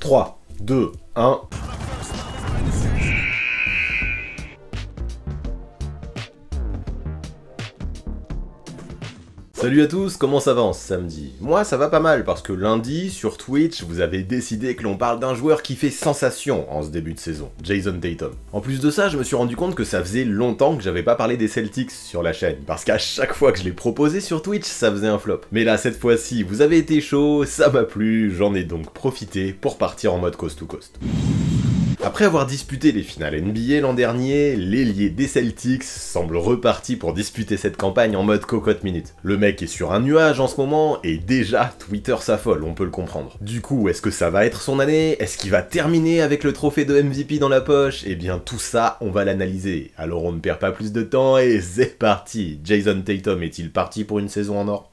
3, 2, 1... Salut à tous, comment ça va en ce samedi? Moi ça va pas mal parce que lundi, sur Twitch, vous avez décidé que l'on parle d'un joueur qui fait sensation en ce début de saison, Jason Tatum. En plus de ça, je me suis rendu compte que ça faisait longtemps que j'avais pas parlé des Celtics sur la chaîne, parce qu'à chaque fois que je l'ai proposé sur Twitch, ça faisait un flop. Mais là, cette fois-ci, vous avez été chaud, ça m'a plu, j'en ai donc profité pour partir en mode coast to coast. Après avoir disputé les finales NBA l'an dernier, l'ailier des Celtics semble reparti pour disputer cette campagne en mode cocotte minute. Le mec est sur un nuage en ce moment, et déjà, Twitter s'affole, on peut le comprendre. Du coup, est-ce que ça va être son année? Est-ce qu'il va terminer avec le trophée de MVP dans la poche? Eh bien tout ça, on va l'analyser. Alors on ne perd pas plus de temps, et c'est parti. Jason Tatum est-il parti pour une saison en or?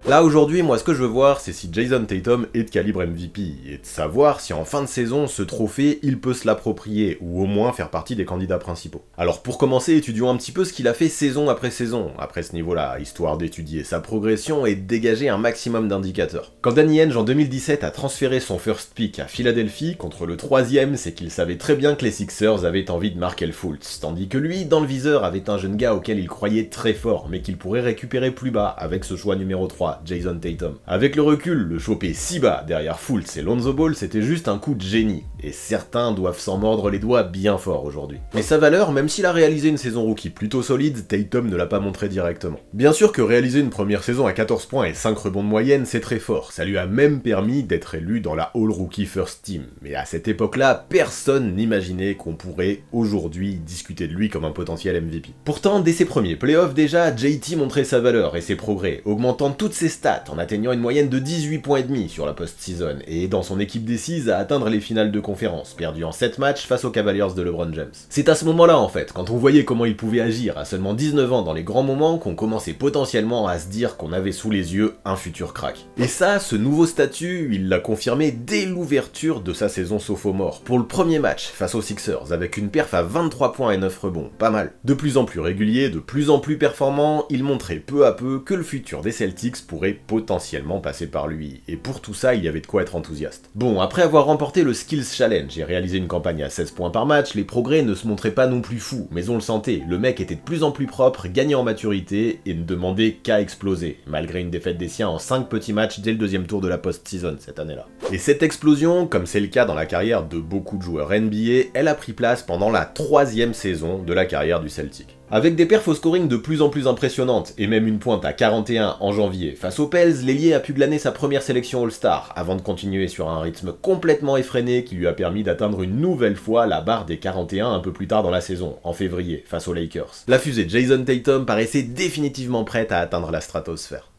Là aujourd'hui, moi ce que je veux voir, c'est si Jason Tatum est de calibre MVP, et de savoir si en fin de saison, ce trophée, il peut se l'approprier, ou au moins faire partie des candidats principaux. Alors pour commencer, étudions un petit peu ce qu'il a fait saison après saison, après ce niveau-là, histoire d'étudier sa progression et de dégager un maximum d'indicateurs. Quand Danny Ainge en 2017 a transféré son first pick à Philadelphie, contre le 3ème, c'est qu'il savait très bien que les Sixers avaient envie de Markelle Fultz, tandis que lui, dans le viseur, avait un jeune gars auquel il croyait très fort, mais qu'il pourrait récupérer plus bas avec ce choix numéro 3. Jason Tatum. Avec le recul, le choper si bas derrière Fultz et Lonzo Ball, c'était juste un coup de génie, et certains doivent s'en mordre les doigts bien fort aujourd'hui. Mais sa valeur, même s'il a réalisé une saison rookie plutôt solide, Tatum ne l'a pas montré directement. Bien sûr que réaliser une première saison à 14 points et 5 rebonds de moyenne, c'est très fort, ça lui a même permis d'être élu dans la All Rookie First Team, mais à cette époque-là, personne n'imaginait qu'on pourrait aujourd'hui discuter de lui comme un potentiel MVP. Pourtant, dès ses premiers playoffs déjà, JT montrait sa valeur et ses progrès, augmentant toutes ses stats en atteignant une moyenne de 18 points et demi sur la post-season, et aidant son équipe D6 à atteindre les finales de conférence, perdues en 7 matchs face aux Cavaliers de LeBron James. C'est à ce moment-là en fait, quand on voyait comment il pouvait agir à seulement 19 ans dans les grands moments, qu'on commençait potentiellement à se dire qu'on avait sous les yeux un futur crack. Et ça, ce nouveau statut, il l'a confirmé dès l'ouverture de sa saison sophomore, pour le premier match face aux Sixers, avec une perf à 23 points et 9 rebonds, pas mal. De plus en plus régulier, de plus en plus performant, il montrait peu à peu que le futur des Celtics pourrait potentiellement passer par lui, et pour tout ça, il y avait de quoi être enthousiaste. Bon, après avoir remporté le Skills Challenge et réalisé une campagne à 16 points par match, les progrès ne se montraient pas non plus fous, mais on le sentait, le mec était de plus en plus propre, gagnait en maturité, et ne demandait qu'à exploser, malgré une défaite des siens en 5 petits matchs dès le deuxième tour de la post-season cette année-là. Et cette explosion, comme c'est le cas dans la carrière de beaucoup de joueurs NBA, elle a pris place pendant la 3ème saison de la carrière du Celtic. Avec des perfs au scoring de plus en plus impressionnantes, et même une pointe à 41 en janvier, face aux Pels, l'ailier a pu glaner sa première sélection All-Star, avant de continuer sur un rythme complètement effréné qui lui a permis d'atteindre une nouvelle fois la barre des 41 un peu plus tard dans la saison, en février, face aux Lakers. La fusée Jason Tatum paraissait définitivement prête à atteindre la stratosphère.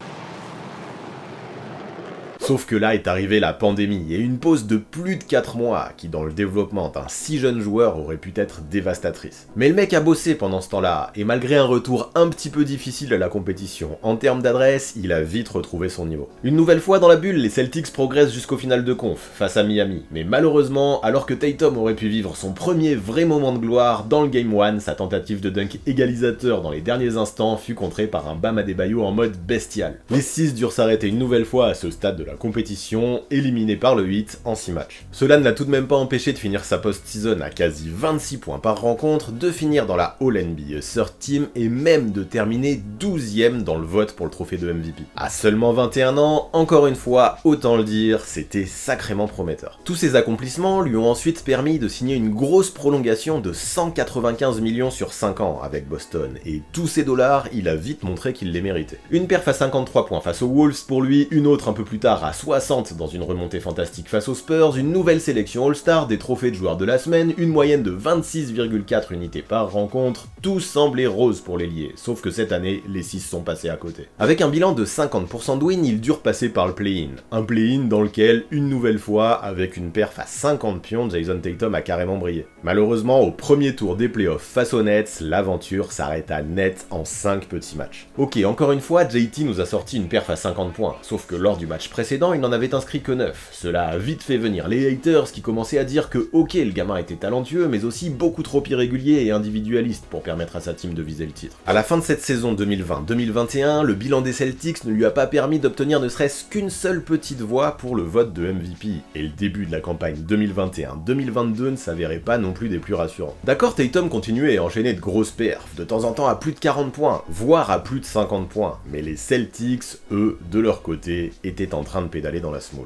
Sauf que là est arrivée la pandémie, et une pause de plus de 4 mois, qui dans le développement d'un si jeune joueur aurait pu être dévastatrice. Mais le mec a bossé pendant ce temps-là, et malgré un retour un petit peu difficile à la compétition, en termes d'adresse, il a vite retrouvé son niveau. Une nouvelle fois dans la bulle, les Celtics progressent jusqu'au final de conf, face à Miami, mais malheureusement, alors que Tatum aurait pu vivre son premier vrai moment de gloire, dans le Game 1, sa tentative de dunk égalisateur dans les derniers instants fut contrée par un Bam Adebayo en mode bestial. Les 6 durent s'arrêter une nouvelle fois à ce stade de la compétition, éliminé par le 8 en 6 matchs. Cela ne l'a tout de même pas empêché de finir sa post-season à quasi 26 points par rencontre, de finir dans la All NBA Third Team et même de terminer 12ème dans le vote pour le trophée de MVP. À seulement 21 ans, encore une fois, autant le dire, c'était sacrément prometteur. Tous ces accomplissements lui ont ensuite permis de signer une grosse prolongation de 195 millions sur 5 ans avec Boston, et tous ces dollars, il a vite montré qu'il les méritait. Une perf à 53 points face aux Wolves pour lui, une autre un peu plus tard à 60 dans une remontée fantastique face aux Spurs, une nouvelle sélection All-Star, des trophées de joueurs de la semaine, une moyenne de 26,4 unités par rencontre, tout semblait rose pour l'ailier, sauf que cette année, les 6 sont passés à côté. Avec un bilan de 50% de win, il dure passer par le play-in. Un play-in dans lequel, une nouvelle fois, avec une perf à 50 pions, Jason Tatum a carrément brillé. Malheureusement, au premier tour des playoffs face aux Nets, l'aventure s'arrêta net en 5 petits matchs. Ok, encore une fois, JT nous a sorti une perf à 50 points, sauf que lors du match précédent, il n'en avait inscrit que 9. Cela a vite fait venir les haters qui commençaient à dire que ok, le gamin était talentueux, mais aussi beaucoup trop irrégulier et individualiste pour permettre à sa team de viser le titre. À la fin de cette saison 2020-2021, le bilan des Celtics ne lui a pas permis d'obtenir ne serait-ce qu'une seule petite voix pour le vote de MVP, et le début de la campagne 2021-2022 ne s'avérait pas non plus des plus rassurants. D'accord, Tatum continuait à enchaîner de grosses perfs, de temps en temps à plus de 40 points, voire à plus de 50 points, mais les Celtics, eux, de leur côté, étaient en train de pédaler dans la small.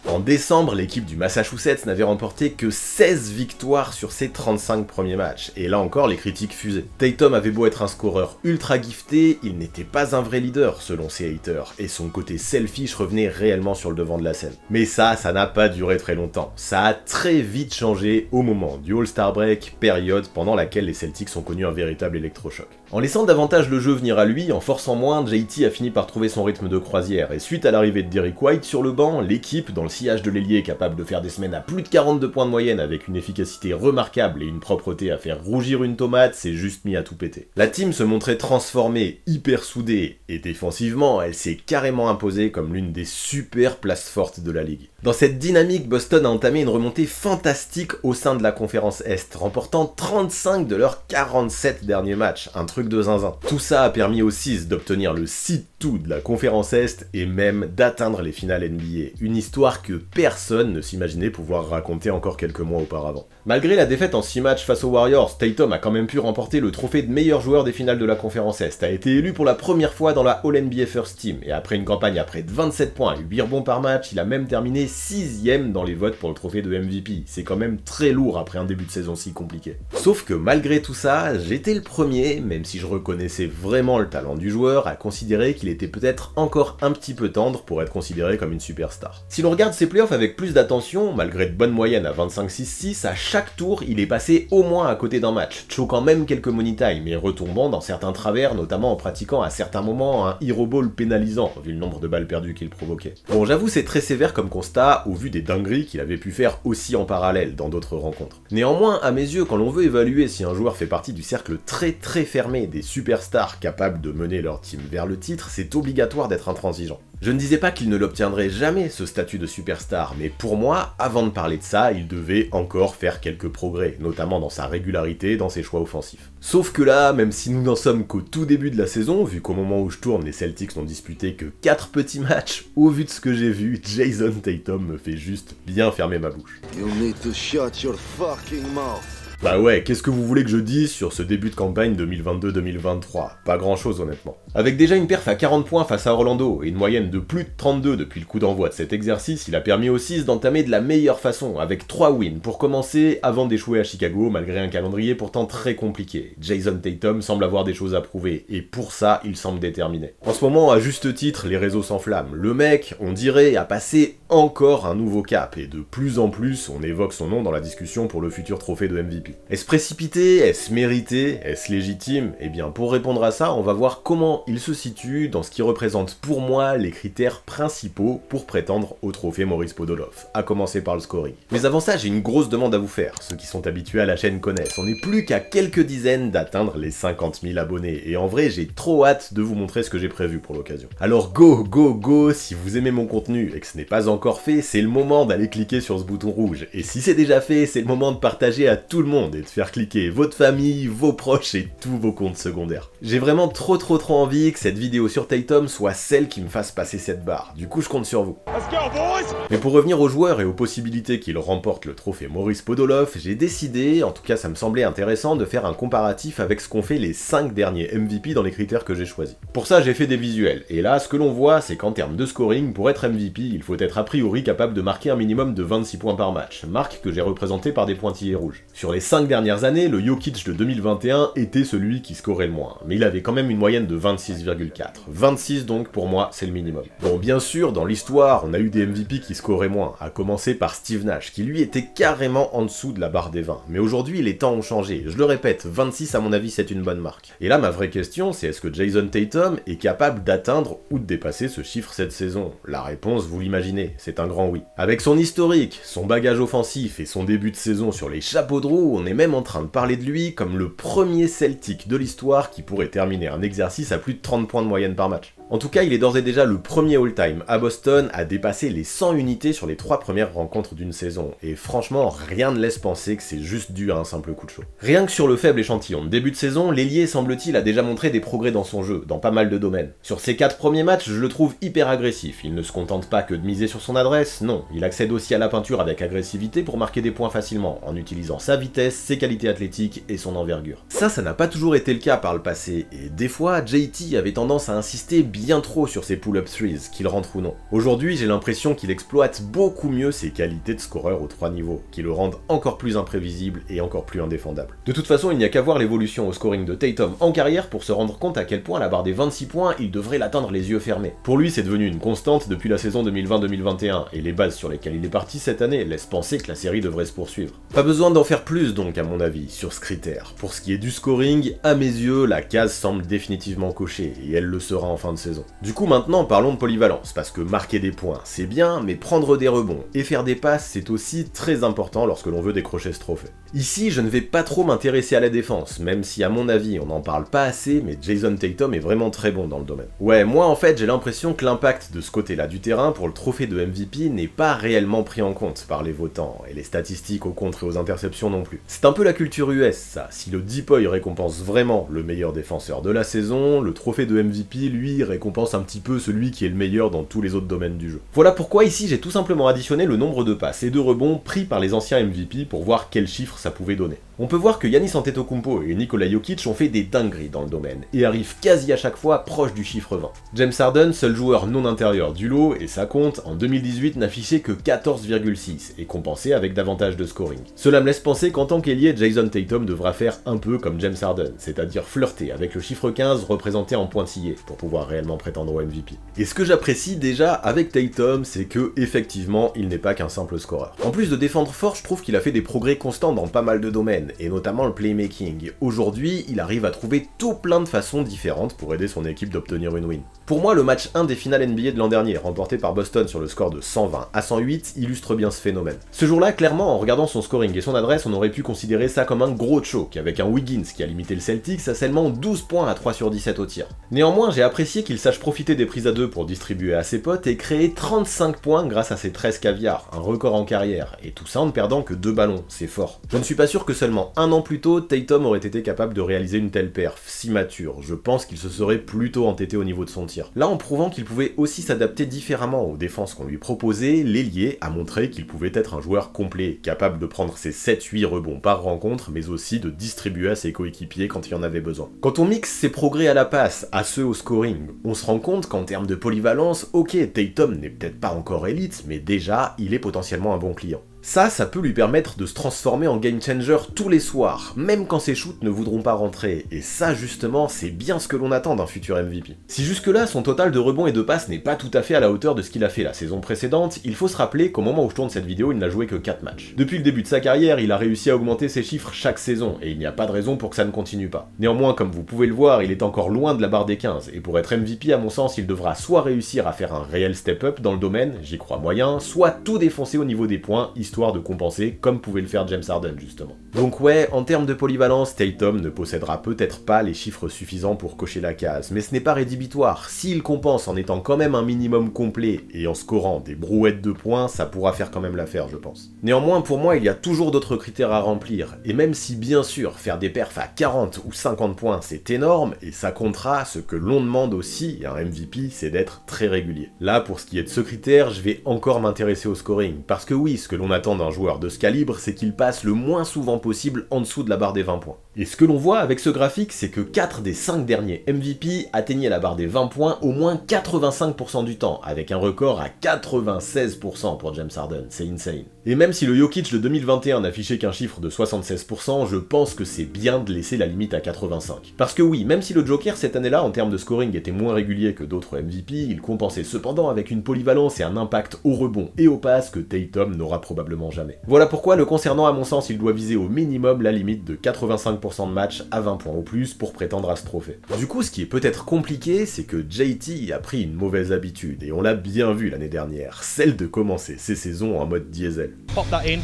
En décembre, l'équipe du Massachusetts n'avait remporté que 16 victoires sur ses 35 premiers matchs, et là encore les critiques fusaient. Tatum avait beau être un scoreur ultra gifté, il n'était pas un vrai leader selon ses haters, et son côté selfish revenait réellement sur le devant de la scène. Mais ça n'a pas duré très longtemps, ça a très vite changé au moment du All-Star Break, période pendant laquelle les Celtics ont connu un véritable électrochoc. En laissant davantage le jeu venir à lui, en forçant moins, JT a fini par trouver son rythme de croisière, et suite à l'arrivée de Derrick White sur le banc, l'équipe, dans le sillage de l'ailier capable de faire des semaines à plus de 42 points de moyenne avec une efficacité remarquable et une propreté à faire rougir une tomate, s'est juste mis à tout péter. La team se montrait transformée, hyper soudée, et défensivement, elle s'est carrément imposée comme l'une des super places fortes de la ligue. Dans cette dynamique, Boston a entamé une remontée fantastique au sein de la conférence Est, remportant 35 de leurs 47 derniers matchs, un truc de zinzin. Tout ça a permis aux Six d'obtenir le seed-2 de la conférence Est et même d'atteindre les finales NBA, une histoire que personne ne s'imaginait pouvoir raconter encore quelques mois auparavant. Malgré la défaite en 6 matchs face aux Warriors, Tatum a quand même pu remporter le trophée de meilleur joueur des finales de la conférence Est, a été élu pour la première fois dans la All-NBA First Team, et après une campagne à près de 27 points et 8 rebonds par match, il a même terminé 6ème dans les votes pour le trophée de MVP. C'est quand même très lourd après un début de saison si compliqué. Sauf que malgré tout ça, j'étais le premier, même si je reconnaissais vraiment le talent du joueur, à considérer qu'il était peut-être encore un petit peu tendre pour être considéré comme une superstar. Si l'on regarde ses playoffs avec plus d'attention, malgré de bonnes moyennes à 25-6-6, à chaque tour, il est passé au moins à côté d'un match, choquant même quelques money time, et retombant dans certains travers, notamment en pratiquant à certains moments un hero ball pénalisant, vu le nombre de balles perdues qu'il provoquait. Bon, j'avoue c'est très sévère comme constat, au vu des dingueries qu'il avait pu faire aussi en parallèle dans d'autres rencontres. Néanmoins, à mes yeux, quand l'on veut évaluer si un joueur fait partie du cercle très fermé des superstars capables de mener leur team vers le titre, c'est obligatoire d'être intransigeant. Je ne disais pas qu'il ne l'obtiendrait jamais, ce statut de superstar, mais pour moi, avant de parler de ça, il devait encore faire quelques progrès, notamment dans sa régularité, dans ses choix offensifs. Sauf que là, même si nous n'en sommes qu'au tout début de la saison, vu qu'au moment où je tourne, les Celtics n'ont disputé que 4 petits matchs, au vu de ce que j'ai vu, Jason Tatum me fait juste bien fermer ma bouche. You need to shut your fucking mouth. Bah ouais, qu'est-ce que vous voulez que je dise sur ce début de campagne 2022-2023 ? Pas grand chose honnêtement. Avec déjà une perf à 40 points face à Orlando et une moyenne de plus de 32 depuis le coup d'envoi de cet exercice, il a permis aux Six d'entamer de la meilleure façon, avec 3 wins pour commencer avant d'échouer à Chicago malgré un calendrier pourtant très compliqué. Jason Tatum semble avoir des choses à prouver, et pour ça, il semble déterminé. En ce moment, à juste titre, les réseaux s'enflamment. Le mec, on dirait, a passé encore un nouveau cap, et de plus en plus, on évoque son nom dans la discussion pour le futur trophée de MVP. Est-ce précipité? Est-ce mérité? Est-ce légitime? Eh bien, pour répondre à ça, on va voir comment il se situe dans ce qui représente pour moi les critères principaux pour prétendre au trophée Maurice Podoloff, à commencer par le scoring. Mais avant ça, j'ai une grosse demande à vous faire. Ceux qui sont habitués à la chaîne connaissent, on n'est plus qu'à quelques dizaines d'atteindre les 50 000 abonnés, et en vrai, j'ai trop hâte de vous montrer ce que j'ai prévu pour l'occasion. Alors go, si vous aimez mon contenu et que ce n'est pas encore fait, c'est le moment d'aller cliquer sur ce bouton rouge, et si c'est déjà fait, c'est le moment de partager à tout le monde et de faire cliquer votre famille, vos proches et tous vos comptes secondaires. J'ai vraiment trop envie que cette vidéo sur Tatum soit celle qui me fasse passer cette barre, du coup je compte sur vous. Let's go, boys! Mais pour revenir aux joueurs et aux possibilités qu'ils remportent le trophée Maurice Podoloff, j'ai décidé, en tout cas ça me semblait intéressant, de faire un comparatif avec ce qu'ont fait les 5 derniers MVP dans les critères que j'ai choisis. Pour ça j'ai fait des visuels, et là ce que l'on voit c'est qu'en termes de scoring, pour être MVP, il faut être a priori capable de marquer un minimum de 26 points par match, marque que j'ai représentée par des pointillés rouges. Sur les 5 dernières années, le Jokic de 2021 était celui qui scorait le moins, mais il avait quand même une moyenne de 26,4. 26 donc, pour moi, c'est le minimum. Bon, bien sûr, dans l'histoire, on a eu des MVP qui scoraient moins, à commencer par Steve Nash, qui lui était carrément en dessous de la barre des 20. Mais aujourd'hui, les temps ont changé. Je le répète, 26 à mon avis, c'est une bonne marque. Et là, ma vraie question, c'est est-ce que Jason Tatum est capable d'atteindre ou de dépasser ce chiffre cette saison? La réponse, vous l'imaginez, c'est un grand oui. Avec son historique, son bagage offensif et son début de saison sur les chapeaux de roue, on est même en train de parler de lui comme le premier Celtic de l'histoire qui pourrait terminer un exercice à plus de 30 points de moyenne par match. En tout cas, il est d'ores et déjà le premier all-time à Boston à dépasser les 100 unités sur les 3 premières rencontres d'une saison, et franchement, rien ne laisse penser que c'est juste dû à un simple coup de chaud. Rien que sur le faible échantillon de début de saison, l'ailier semble-t-il a déjà montré des progrès dans son jeu, dans pas mal de domaines. Sur ses 4 premiers matchs, je le trouve hyper agressif, il ne se contente pas que de miser sur son adresse, non, il accède aussi à la peinture avec agressivité pour marquer des points facilement, en utilisant sa vitesse, ses qualités athlétiques et son envergure. Ça n'a pas toujours été le cas par le passé, et des fois, JT avait tendance à insister bien trop sur ses pull-up threes, qu'il rentre ou non. Aujourd'hui, j'ai l'impression qu'il exploite beaucoup mieux ses qualités de scoreur aux 3 niveaux, qui le rendent encore plus imprévisible et encore plus indéfendable. De toute façon, il n'y a qu'à voir l'évolution au scoring de Tatum en carrière pour se rendre compte à quel point la barre des 26 points, il devrait l'atteindre les yeux fermés. Pour lui, c'est devenu une constante depuis la saison 2020-2021, et les bases sur lesquelles il est parti cette année laissent penser que la série devrait se poursuivre. Pas besoin d'en faire plus donc, à mon avis, sur ce critère. Pour ce qui est du scoring, à mes yeux, la case semble définitivement cochée, et elle le sera en fin de saison. Du coup, maintenant, parlons de polyvalence, parce que marquer des points, c'est bien, mais prendre des rebonds et faire des passes, c'est aussi très important lorsque l'on veut décrocher ce trophée. Ici, je ne vais pas trop m'intéresser à la défense, même si à mon avis, on n'en parle pas assez, mais Jason Tatum est vraiment très bon dans le domaine. Ouais, moi en fait, j'ai l'impression que l'impact de ce côté-là du terrain pour le trophée de MVP n'est pas réellement pris en compte par les votants, et les statistiques aux contres et aux interceptions non plus. C'est un peu la culture US, ça. Si le Depoy récompense vraiment le meilleur défenseur de la saison, le trophée de MVP, lui, récompense un petit peu celui qui est le meilleur dans tous les autres domaines du jeu. Voilà pourquoi ici j'ai tout simplement additionné le nombre de passes et de rebonds pris par les anciens MVP pour voir quel chiffre ça pouvait donner. On peut voir que Giannis Antetokounmpo et Nikola Jokic ont fait des dingueries dans le domaine, et arrivent quasi à chaque fois proche du chiffre 20. James Harden, seul joueur non intérieur du lot, et ça compte, en 2018 n'affichait que 14,6, et compensé avec davantage de scoring. Cela me laisse penser qu'en tant qu'ailier, Jason Tatum devra faire un peu comme James Harden, c'est-à-dire flirter avec le chiffre 15 représenté en pointillé, pour pouvoir réellement prétendre au MVP. Et ce que j'apprécie déjà avec Tatum, c'est que, effectivement, il n'est pas qu'un simple scoreur. En plus de défendre fort, je trouve qu'il a fait des progrès constants dans pas mal de domaines, et notamment le playmaking. Aujourd'hui, il arrive à trouver tout plein de façons différentes pour aider son équipe d'obtenir une win. Pour moi, le match 1 des finales NBA de l'an dernier, remporté par Boston sur le score de 120 à 108, illustre bien ce phénomène. Ce jour-là, clairement, en regardant son scoring et son adresse, on aurait pu considérer ça comme un gros choke, avec un Wiggins qui a limité le Celtics à seulement 12 points à 3 sur 17 au tir. Néanmoins, j'ai apprécié qu'il sache profiter des prises à 2 pour distribuer à ses potes et créer 35 points grâce à ses 13 caviars, un record en carrière, et tout ça en ne perdant que 2 ballons, c'est fort. Je ne suis pas sûr que seulement un an plus tôt, Tatum aurait été capable de réaliser une telle perf, si mature. Je pense qu'il se serait plutôt entêté au niveau de son tir. Là, en prouvant qu'il pouvait aussi s'adapter différemment aux défenses qu'on lui proposait, l'ailier a montré qu'il pouvait être un joueur complet, capable de prendre ses 7-8 rebonds par rencontre, mais aussi de distribuer à ses coéquipiers quand il en avait besoin. Quand on mixe ses progrès à la passe à ceux au scoring, on se rend compte qu'en termes de polyvalence, ok, Tatum n'est peut-être pas encore élite, mais déjà, il est potentiellement un bon client. Ça peut lui permettre de se transformer en game changer tous les soirs, même quand ses shoots ne voudront pas rentrer, et ça justement, c'est bien ce que l'on attend d'un futur MVP. Si jusque-là, son total de rebonds et de passes n'est pas tout à fait à la hauteur de ce qu'il a fait la saison précédente, il faut se rappeler qu'au moment où je tourne cette vidéo, il n'a joué que 4 matchs. Depuis le début de sa carrière, il a réussi à augmenter ses chiffres chaque saison, et il n'y a pas de raison pour que ça ne continue pas. Néanmoins, comme vous pouvez le voir, il est encore loin de la barre des 15, et pour être MVP, à mon sens, il devra soit réussir à faire un réel step-up dans le domaine, j'y crois moyen, soit tout défoncer au niveau des points, histoire de compenser, comme pouvait le faire James Harden justement. Donc ouais, en termes de polyvalence, Tatum ne possédera peut-être pas les chiffres suffisants pour cocher la case, mais ce n'est pas rédhibitoire. S'il compense en étant quand même un minimum complet et en scorant des brouettes de points, ça pourra faire quand même l'affaire, je pense. Néanmoins, pour moi, il y a toujours d'autres critères à remplir, et même si bien sûr, faire des perfs à 40 ou 50 points, c'est énorme, et ça comptera, ce que l'on demande aussi à un MVP, c'est d'être très régulier. Là, pour ce qui est de ce critère, je vais encore m'intéresser au scoring, parce que oui, ce que l'on attend d'un joueur de ce calibre, c'est qu'il passe le moins souvent possible en dessous de la barre des 20 points. Et ce que l'on voit avec ce graphique, c'est que 4 des 5 derniers MVP atteignaient la barre des 20 points au moins 85% du temps, avec un record à 96% pour James Harden, c'est insane. Et même si le Jokic de 2021 n'affichait qu'un chiffre de 76%, je pense que c'est bien de laisser la limite à 85. Parce que oui, même si le Joker cette année-là en termes de scoring était moins régulier que d'autres MVP, il compensait cependant avec une polyvalence et un impact au rebond et au pass que Tatum n'aura probablement jamais. Voilà pourquoi le concernant, à mon sens, il doit viser au minimum la limite de 85% de matchs à 20 points ou plus pour prétendre à ce trophée. Du coup, ce qui est peut-être compliqué, c'est que JT a pris une mauvaise habitude, et on l'a bien vu l'année dernière, celle de commencer ses saisons en mode diesel. Pop that in.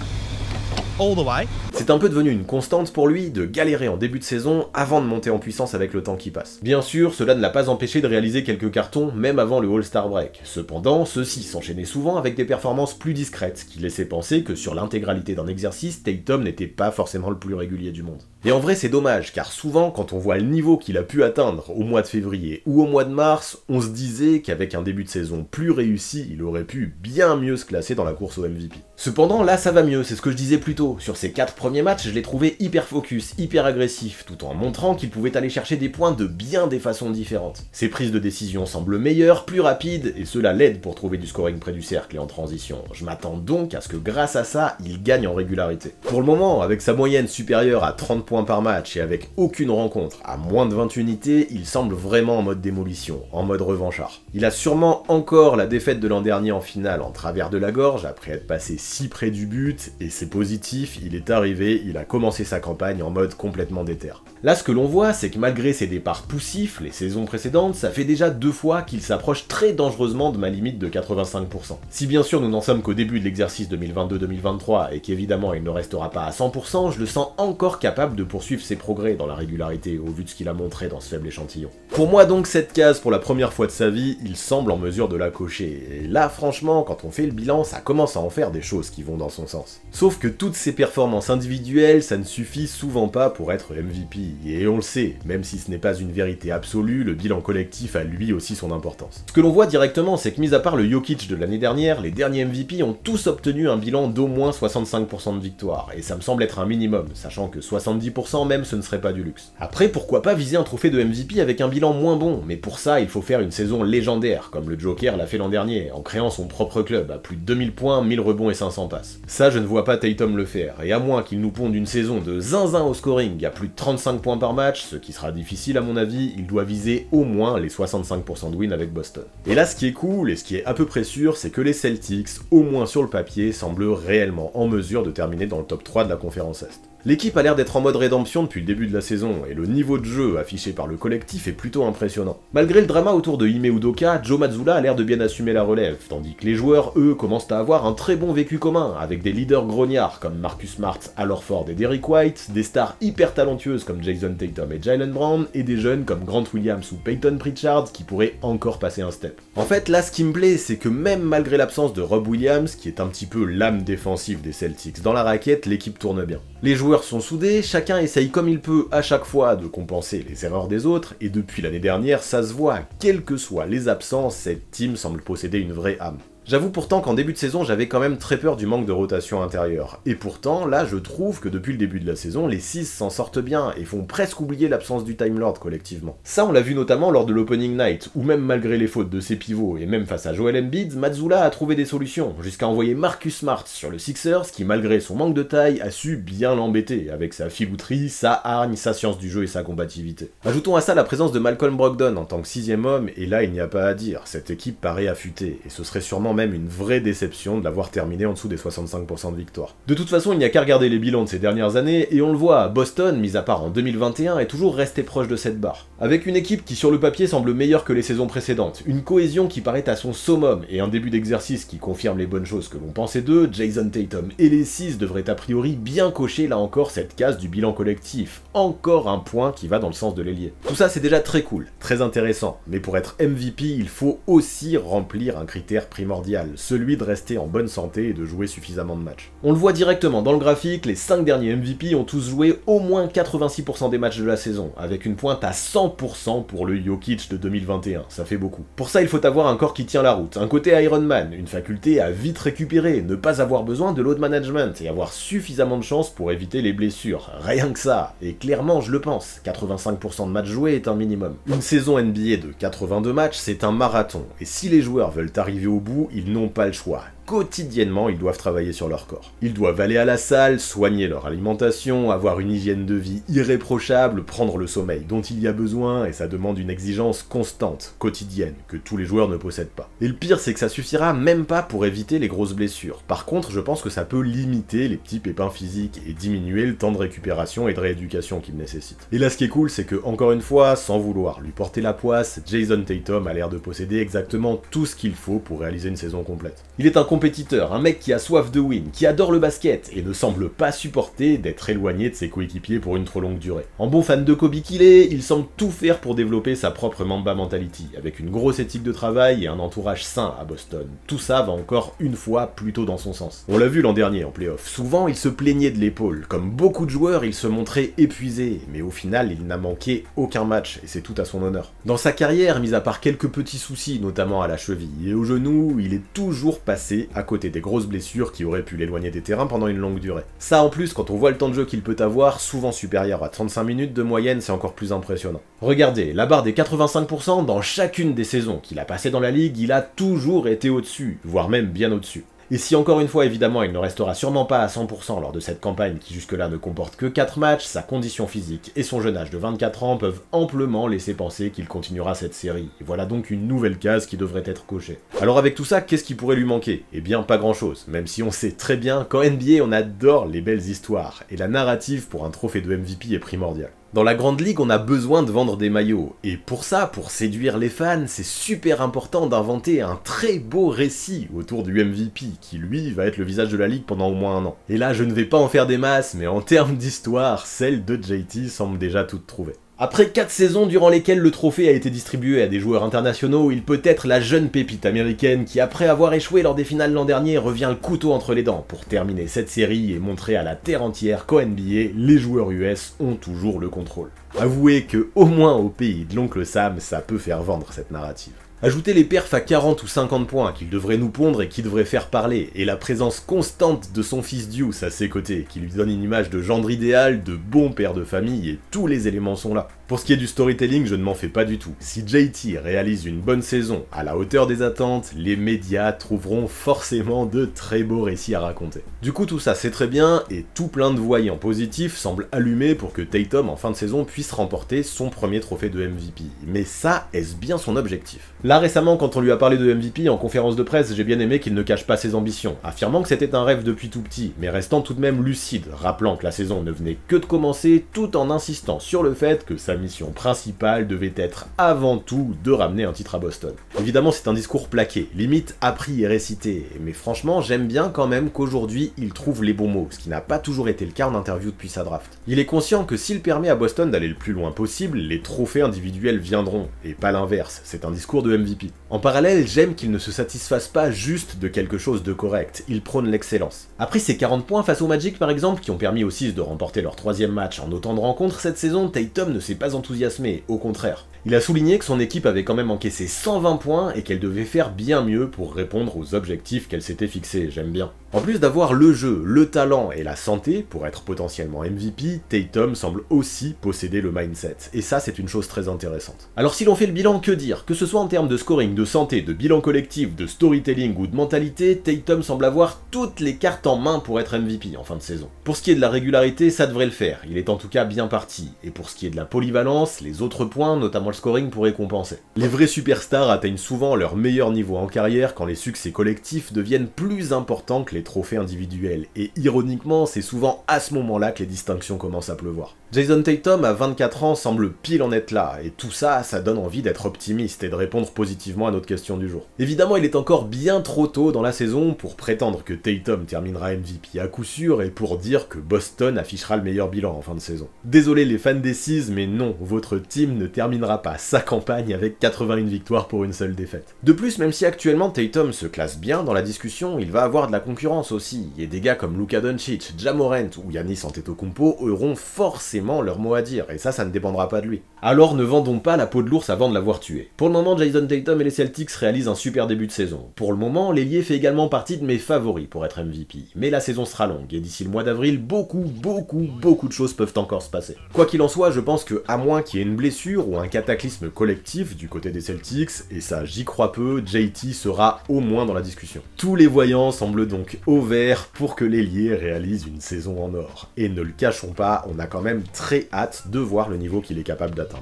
All the way. C'est un peu devenu une constante pour lui de galérer en début de saison avant de monter en puissance avec le temps qui passe. Bien sûr, cela ne l'a pas empêché de réaliser quelques cartons même avant le All-Star Break. Cependant, ceux-ci s'enchaînaient souvent avec des performances plus discrètes, qui laissaient penser que sur l'intégralité d'un exercice, Tatum n'était pas forcément le plus régulier du monde. Et en vrai, c'est dommage, car souvent, quand on voit le niveau qu'il a pu atteindre au mois de février ou au mois de mars, on se disait qu'avec un début de saison plus réussi, il aurait pu bien mieux se classer dans la course au MVP. Cependant, là, ça va mieux, c'est ce que je disais plus tôt. Sur ces 4 premiers matchs, je l'ai trouvé hyper focus, hyper agressif, tout en montrant qu'il pouvait aller chercher des points de bien des façons différentes. Ses prises de décision semblent meilleures, plus rapides, et cela l'aide pour trouver du scoring près du cercle et en transition. Je m'attends donc à ce que grâce à ça, il gagne en régularité. Pour le moment, avec sa moyenne supérieure à 30 points par match et avec aucune rencontre à moins de 20 unités, il semble vraiment en mode démolition, en mode revanchard. Il a sûrement encore la défaite de l'an dernier en finale en travers de la gorge, après être passé si près du but, et c'est positif, il est arrivé, il a commencé sa campagne en mode complètement déter. Là, ce que l'on voit, c'est que malgré ses départs poussifs, les saisons précédentes, ça fait déjà 2 fois qu'il s'approche très dangereusement de ma limite de 85%. Si bien sûr nous n'en sommes qu'au début de l'exercice 2022-2023 et qu'évidemment il ne restera pas à 100%, je le sens encore capable de poursuivre ses progrès dans la régularité au vu de ce qu'il a montré dans ce faible échantillon. Pour moi donc, cette case pour la première fois de sa vie, il semble en mesure de la cocher, et là franchement, quand on fait le bilan, ça commence à en faire des choses qui vont dans son sens. Sauf que toutes ces performances individuelles, ça ne suffit souvent pas pour être MVP, et on le sait, même si ce n'est pas une vérité absolue, le bilan collectif a lui aussi son importance. Ce que l'on voit directement, c'est que mis à part le Jokic de l'année dernière, les derniers MVP ont tous obtenu un bilan d'au moins 65% de victoire, et ça me semble être un minimum, sachant que 70% même ce ne serait pas du luxe. Après, pourquoi pas viser un trophée de MVP avec un bilan moins bon, mais pour ça il faut faire une saison légendaire, comme le Joker l'a fait l'an dernier, en créant son propre club à plus de 2000 points, 1000 rebonds et 500 passes. Ça je ne vois pas Tatum le faire, et à moins qu'il nous ponde une saison de zinzin au scoring à plus de 35 points par match, ce qui sera difficile à mon avis, il doit viser au moins les 65% de win avec Boston. Et là ce qui est cool, et ce qui est à peu près sûr, c'est que les Celtics, au moins sur le papier, semblent réellement en mesure de terminer dans le top 3 de la conférence Est. L'équipe a l'air d'être en mode rédemption depuis le début de la saison, et le niveau de jeu affiché par le collectif est plutôt impressionnant. Malgré le drama autour de Ime Udoka, Joe Mazzulla a l'air de bien assumer la relève, tandis que les joueurs, eux, commencent à avoir un très bon vécu commun, avec des leaders grognards comme Marcus Smart, Al Horford et Derrick White, des stars hyper talentueuses comme Jason Tatum et Jaylen Brown, et des jeunes comme Grant Williams ou Peyton Pritchard qui pourraient encore passer un step. En fait, là, ce qui me plaît, c'est que même malgré l'absence de Rob Williams, qui est un petit peu l'âme défensive des Celtics dans la raquette, l'équipe tourne bien. Les joueurs sont soudés, chacun essaye comme il peut à chaque fois de compenser les erreurs des autres, et depuis l'année dernière, ça se voit, quelles que soient les absences, cette team semble posséder une vraie âme. J'avoue pourtant qu'en début de saison, j'avais quand même très peur du manque de rotation intérieure. Et pourtant, là, je trouve que depuis le début de la saison, les 6 s'en sortent bien et font presque oublier l'absence du Time Lord collectivement. Ça, on l'a vu notamment lors de l'Opening Night, où même malgré les fautes de ses pivots et même face à Joel Embiid, Mazzulla a trouvé des solutions, jusqu'à envoyer Marcus Smart sur le Sixers, qui malgré son manque de taille, a su bien l'embêter, avec sa filouterie, sa hargne, sa science du jeu et sa combativité. Ajoutons à ça la présence de Malcolm Brogdon en tant que 6ème homme, et là, il n'y a pas à dire, cette équipe paraît affûtée, et ce serait sûrement même une vraie déception de l'avoir terminé en dessous des 65% de victoire. De toute façon, il n'y a qu'à regarder les bilans de ces dernières années, et on le voit, Boston, mis à part en 2021, est toujours resté proche de cette barre. Avec une équipe qui sur le papier semble meilleure que les saisons précédentes, une cohésion qui paraît à son summum, et un début d'exercice qui confirme les bonnes choses que l'on pensait d'eux, Jason Tatum et les 6 devraient a priori bien cocher là encore cette case du bilan collectif. Encore un point qui va dans le sens de l'ailier. Tout ça c'est déjà très cool, très intéressant, mais pour être MVP, il faut aussi remplir un critère primordial. primordial, celui de rester en bonne santé et de jouer suffisamment de matchs. On le voit directement dans le graphique, les 5 derniers MVP ont tous joué au moins 86% des matchs de la saison, avec une pointe à 100% pour le Jokic de 2021, ça fait beaucoup. Pour ça il faut avoir un corps qui tient la route, un côté Iron Man, une faculté à vite récupérer, ne pas avoir besoin de load management et avoir suffisamment de chance pour éviter les blessures, rien que ça, et clairement je le pense, 85% de matchs joués est un minimum. Une saison NBA de 82 matchs c'est un marathon, et si les joueurs veulent arriver au bout, ils n'ont pas le choix. Quotidiennement, ils doivent travailler sur leur corps. Ils doivent aller à la salle, soigner leur alimentation, avoir une hygiène de vie irréprochable, prendre le sommeil dont il y a besoin, et ça demande une exigence constante, quotidienne, que tous les joueurs ne possèdent pas. Et le pire, c'est que ça suffira même pas pour éviter les grosses blessures. Par contre, je pense que ça peut limiter les petits pépins physiques et diminuer le temps de récupération et de rééducation qu'ils nécessitent. Et là, ce qui est cool, c'est que, encore une fois, sans vouloir lui porter la poisse, Jason Tatum a l'air de posséder exactement tout ce qu'il faut pour réaliser une saison complète. Il est un compétiteur, un mec qui a soif de win, qui adore le basket et ne semble pas supporter d'être éloigné de ses coéquipiers pour une trop longue durée. En bon fan de Kobe qu'il est, il semble tout faire pour développer sa propre Mamba mentality, avec une grosse éthique de travail et un entourage sain à Boston. Tout ça va encore une fois plutôt dans son sens. On l'a vu l'an dernier en playoff, souvent il se plaignait de l'épaule, comme beaucoup de joueurs il se montrait épuisé, mais au final il n'a manqué aucun match et c'est tout à son honneur. Dans sa carrière, mis à part quelques petits soucis, notamment à la cheville et au genou, il est toujours passé à côté des grosses blessures qui auraient pu l'éloigner des terrains pendant une longue durée. Ça en plus, quand on voit le temps de jeu qu'il peut avoir, souvent supérieur à 35 minutes de moyenne, c'est encore plus impressionnant. Regardez, la barre des 85% dans chacune des saisons qu'il a passées dans la ligue, il a toujours été au-dessus, voire même bien au-dessus. Et si encore une fois évidemment il ne restera sûrement pas à 100% lors de cette campagne qui jusque-là ne comporte que 4 matchs, sa condition physique et son jeune âge de 24 ans peuvent amplement laisser penser qu'il continuera cette série. Et voilà donc une nouvelle case qui devrait être cochée. Alors avec tout ça, qu'est-ce qui pourrait lui manquer? Eh bien pas grand chose, même si on sait très bien qu'en NBA on adore les belles histoires, et la narrative pour un trophée de MVP est primordiale. Dans la grande ligue, on a besoin de vendre des maillots, et pour ça, pour séduire les fans, c'est super important d'inventer un très beau récit autour du MVP, qui lui va être le visage de la ligue pendant au moins un an. Et là, je ne vais pas en faire des masses, mais en termes d'histoire, celle de JT semble déjà toute trouvée. Après 4 saisons durant lesquelles le trophée a été distribué à des joueurs internationaux, il peut être la jeune pépite américaine qui, après avoir échoué lors des finales l'an dernier, revient le couteau entre les dents pour terminer cette série et montrer à la terre entière qu'en NBA, les joueurs US ont toujours le contrôle. Avouez que, au moins au pays de l'oncle Sam, ça peut faire vendre cette narrative. Ajoutez les perfs à 40 ou 50 points qu'il devrait nous pondre et qui devrait faire parler, et la présence constante de son fils Deuce à ses côtés, qui lui donne une image de gendre idéal, de bon père de famille, et tous les éléments sont là. Pour ce qui est du storytelling, je ne m'en fais pas du tout. Si JT réalise une bonne saison à la hauteur des attentes, les médias trouveront forcément de très beaux récits à raconter. Du coup tout ça c'est très bien, et tout plein de voyants positifs semblent allumés pour que Tatum en fin de saison puisse remporter son premier trophée de MVP. Mais ça, est-ce bien son objectif? Là récemment, quand on lui a parlé de MVP en conférence de presse, j'ai bien aimé qu'il ne cache pas ses ambitions, affirmant que c'était un rêve depuis tout petit, mais restant tout de même lucide, rappelant que la saison ne venait que de commencer, tout en insistant sur le fait que sa mission principale devait être avant tout de ramener un titre à Boston. Évidemment c'est un discours plaqué, limite appris et récité, mais franchement j'aime bien quand même qu'aujourd'hui il trouve les bons mots, ce qui n'a pas toujours été le cas en interview depuis sa draft. Il est conscient que s'il permet à Boston d'aller le plus loin possible, les trophées individuels viendront, et pas l'inverse, c'est un discours de MVP. En parallèle, j'aime qu'il ne se satisfasse pas juste de quelque chose de correct, il prône l'excellence. Après ses 40 points face au Magic par exemple, qui ont permis aux Six de remporter leur 3e match en autant de rencontres cette saison, Tatum ne s'est pas enthousiasmé, au contraire. Il a souligné que son équipe avait quand même encaissé 120 points et qu'elle devait faire bien mieux pour répondre aux objectifs qu'elle s'était fixés, j'aime bien. En plus d'avoir le jeu, le talent et la santé pour être potentiellement MVP, Tatum semble aussi posséder le mindset, et ça c'est une chose très intéressante. Alors si l'on fait le bilan, que dire? Que ce soit en termes de scoring, de santé, de bilan collectif, de storytelling ou de mentalité, Tatum semble avoir toutes les cartes en main pour être MVP en fin de saison. Pour ce qui est de la régularité, ça devrait le faire, il est en tout cas bien parti, et pour ce qui est de la polyvalence, les autres points, notamment le scoring, pourraient compenser. Les vrais superstars atteignent souvent leur meilleur niveau en carrière quand les succès collectifs deviennent plus importants que les trophées individuels, et ironiquement, c'est souvent à ce moment-là que les distinctions commencent à pleuvoir. Jason Tatum, à 24 ans, semble pile en être là, et tout ça, ça donne envie d'être optimiste et de répondre positivement à notre question du jour. Évidemment, il est encore bien trop tôt dans la saison pour prétendre que Tatum terminera MVP à coup sûr et pour dire que Boston affichera le meilleur bilan en fin de saison. Désolé les fans des Six, mais non, votre team ne terminera pas sa campagne avec 81 victoires pour une seule défaite. De plus, même si actuellement Tatum se classe bien dans la discussion, il va avoir de la concurrence aussi, et des gars comme Luka Doncic, Ja Morant ou Giannis Antetokounmpo auront forcément leur mot à dire, et ça ne dépendra pas de lui. Alors ne vendons pas la peau de l'ours avant de l'avoir tué. Pour le moment, Jason Tatum et les Celtics réalisent un super début de saison. Pour le moment, l'ailier fait également partie de mes favoris pour être MVP, mais la saison sera longue, et d'ici le mois d'avril, beaucoup de choses peuvent encore se passer. Quoi qu'il en soit, je pense que, à moins qu'il y ait une blessure ou un cataclysme collectif du côté des Celtics, et ça j'y crois peu, JT sera au moins dans la discussion. Tous les voyants semblent donc au vert pour que l'ailier réalise une saison en or. Et ne le cachons pas, on a quand même très hâte de voir le niveau qu'il est capable d'atteindre.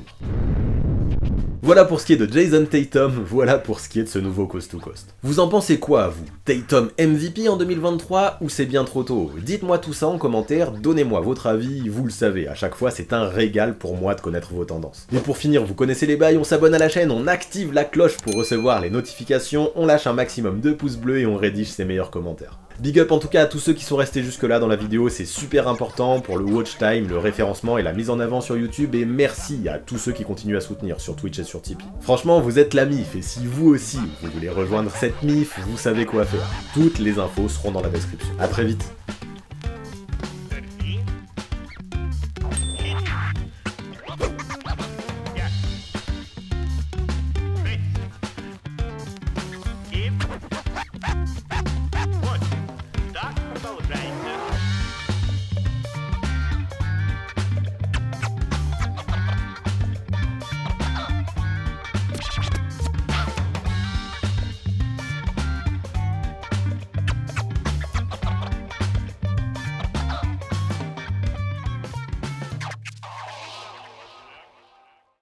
Voilà pour ce qui est de Jason Tatum, voilà pour ce qui est de ce nouveau Coast to Coast. Vous en pensez quoi, vous? Tatum MVP en 2023 ou c'est bien trop tôt? Dites-moi tout ça en commentaire, donnez-moi votre avis, vous le savez, à chaque fois c'est un régal pour moi de connaître vos tendances. Et pour finir, vous connaissez les bails, on s'abonne à la chaîne, on active la cloche pour recevoir les notifications, on lâche un maximum de pouces bleus et on rédige ses meilleurs commentaires. Big up en tout cas à tous ceux qui sont restés jusque là dans la vidéo, c'est super important pour le watch time, le référencement et la mise en avant sur YouTube, et merci à tous ceux qui continuent à soutenir sur Twitch et sur Tipeee. Franchement, vous êtes la MIF, et si vous aussi vous voulez rejoindre cette MIF, vous savez quoi faire. Toutes les infos seront dans la description. A très vite.